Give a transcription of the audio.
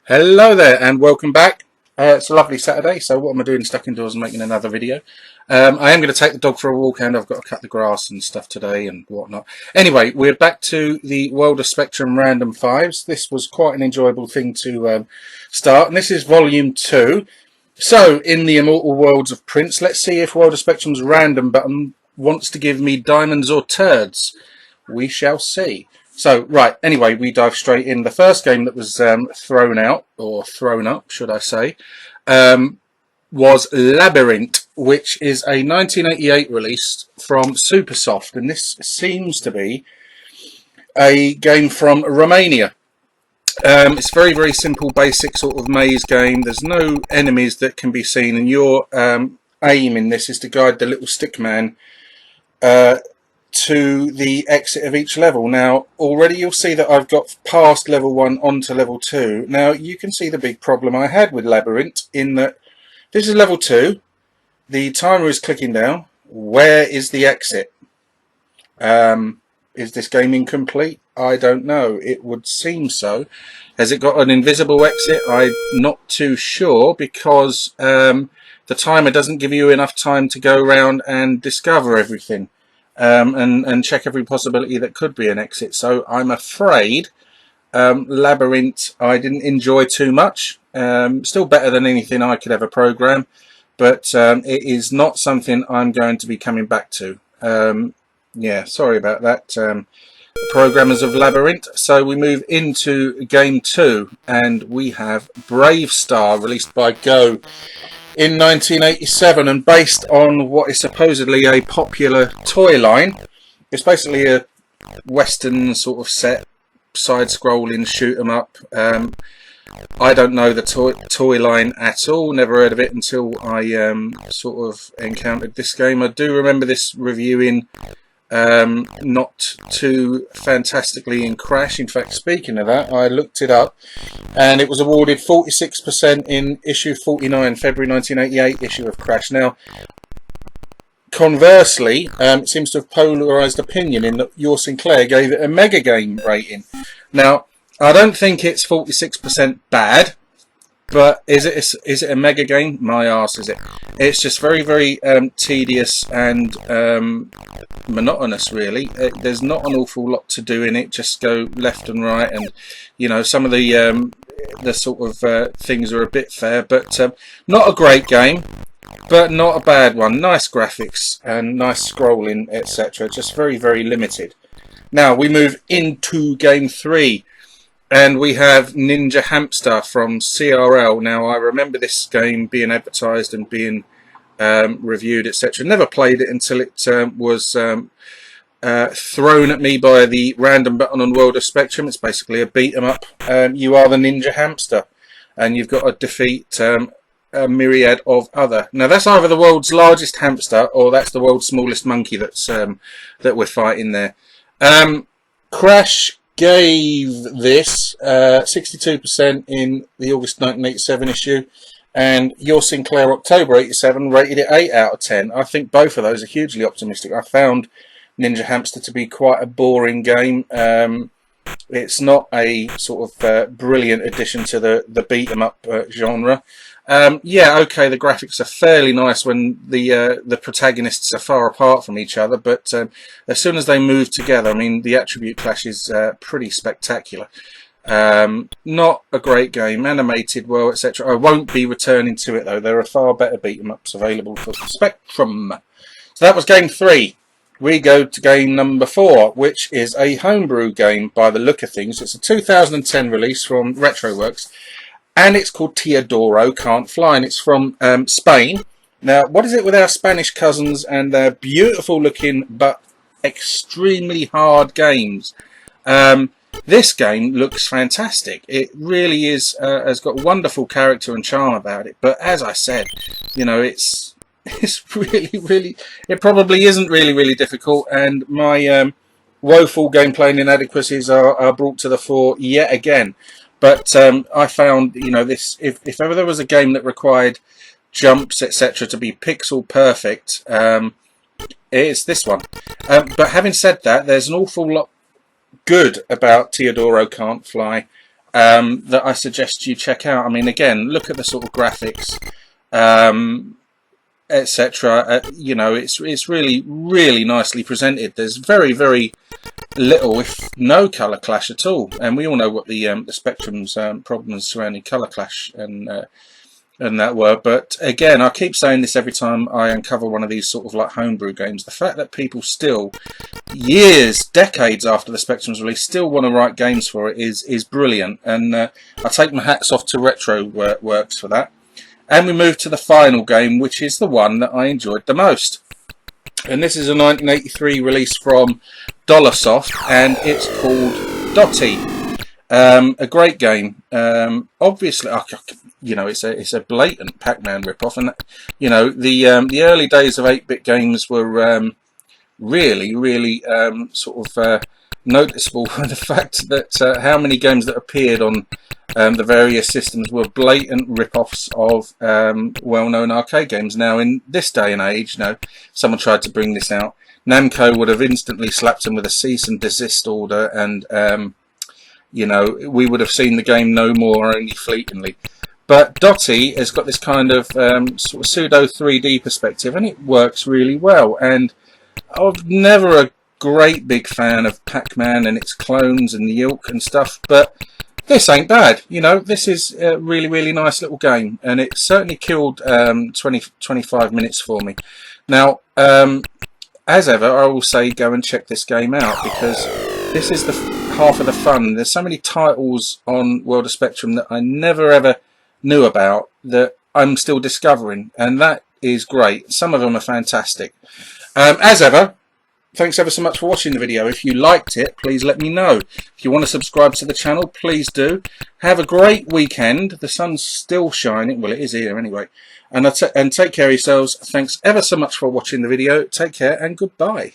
Hello there and welcome back. It's a lovely Saturday, so what am I doing stuck indoors and making another video? I am going to take the dog for a walk and I've got to cut the grass and stuff today and whatnot. Anyway, we're back to the World of Spectrum Random 5s. This was quite an enjoyable thing to start, and this is Volume 2. So, in the Immortal Worlds of Prince, let's see if World of Spectrum's random button wants to give me diamonds or turds. We shall see. So, right, anyway, we dive straight in. The first game that was thrown out, or thrown up, should I say, was Labyrinth, which is a 1988 release from Supersoft. And this seems to be a game from Romania. It's very, very simple, basic sort of maze game. There's no enemies that can be seen. And your aim in this is to guide the little stick man to the exit of each level. Now already you'll see that I've got past level 1 onto level 2. Now you can see the big problem I had with Labyrinth in that this is level 2, the timer is clicking down. Where is the exit? Is this game incomplete? I don't know. It would seem so. Has it got an invisible exit? I'm not too sure, because the timer doesn't give you enough time to go around and discover everything. And check every possibility that could be an exit. So I'm afraid Labyrinth I didn't enjoy too much. Still better than anything I could ever program, but it is not something I'm going to be coming back to. Yeah, sorry about that, programmers of Labyrinth. So we move into game 2, and we have Brave Star, released by Go in 1987 and based on what is supposedly a popular toy line. It's basically a western sort of set, side-scrolling shoot 'em up. I don't know the toy line at all, never heard of it until I sort of encountered this game. I do remember this reviewing not too fantastically in Crash. In fact, speaking of that, I looked it up and it was awarded 46% in issue 49, February 1988 issue of Crash. Now conversely, it seems to have polarised opinion in that your Sinclair gave it a mega game rating. Now I don't think it's 46% bad, but is it a mega game? My arse is it. It's just very, very tedious and monotonous, really. There's not an awful lot to do in it. Just go left and right, and you know, some of the sort of things are a bit fair, but not a great game, but not a bad one. Nice graphics and nice scrolling, etc. Just very, very limited. Now we move into game 3. And we have Ninja Hamster from CRL. Now, I remember this game being advertised and being reviewed, etc. Never played it until it was thrown at me by the random button on World of Spectrum. It's basically a beat-em-up. You are the Ninja Hamster, and you've got to defeat a myriad of other. Now, that's either the world's largest hamster, or that's the world's smallest monkey that's that we're fighting there. Crash gave this 62% in the August 1987 issue, and your Sinclair October 87 rated it 8 out of 10. I think both of those are hugely optimistic. I found Ninja Hamster to be quite a boring game. It's not a sort of brilliant addition to the beat-em-up genre. Yeah, okay, the graphics are fairly nice when the protagonists are far apart from each other, but as soon as they move together, I mean, the attribute clash is pretty spectacular. Not a great game, animated well, etc. I won't be returning to it though. There are far better beat-em-ups available for Spectrum. So that was game 3. We go to game number 4, which is a homebrew game by the look of things. It's a 2010 release from Retroworks. And it's called Teodoro Can't Fly, and it's from Spain. Now, what is it with our Spanish cousins and their beautiful looking but extremely hard games? This game looks fantastic. It really is, has got wonderful character and charm about it. But as I said, you know, it's really, it probably isn't really difficult. And my woeful gameplay inadequacies are brought to the fore yet again. But I found, you know, this, if ever there was a game that required jumps, etc., to be pixel perfect, it's this one. But having said that, there's an awful lot good about Teodoro Can't Fly. that I suggest you check out. I mean, again, look at the sort of graphics, etc. You know, it's really nicely presented. There's very little, if no, colour clash at all, and we all know what the Spectrum's problems surrounding colour clash and that were. But again, I keep saying this every time I uncover one of these sort of like homebrew games. The fact that people still, years, decades after the Spectrum's release, still want to write games for it is brilliant. And I take my hats off to Retro Works for that. And we move to the final game, which is the one that I enjoyed the most. And this is a 1983 release from Dollarsoft, and it's called Doty. A great game. Obviously, you know, it's a blatant Pac-Man rip-off, and you know, the early days of 8-bit games were really sort of noticeable by the fact that how many games that appeared on the various systems were blatant rip-offs of well-known arcade games. Now, in this day and age, you know, someone tried to bring this out, Namco would have instantly slapped them with a cease and desist order, and you know, we would have seen the game no more, only fleetingly. But Doty has got this kind of sort of pseudo 3D perspective, and it works really well. And I'm never a great big fan of Pac-Man and its clones and the ilk and stuff, but this ain't bad. You know, this is a really nice little game, and it certainly killed 25 minutes for me. Now, as ever, I will say go and check this game out, because this is the half of the fun. There's so many titles on World of Spectrum that I never ever knew about that I'm still discovering, and that is great. Some of them are fantastic. As ever, thanks ever so much for watching the video. If you liked it, please let me know. If you want to subscribe to the channel, please do. Have a great weekend. The sun's still shining. Well, it is here anyway. And take care of yourselves. Thanks ever so much for watching the video. Take care and goodbye.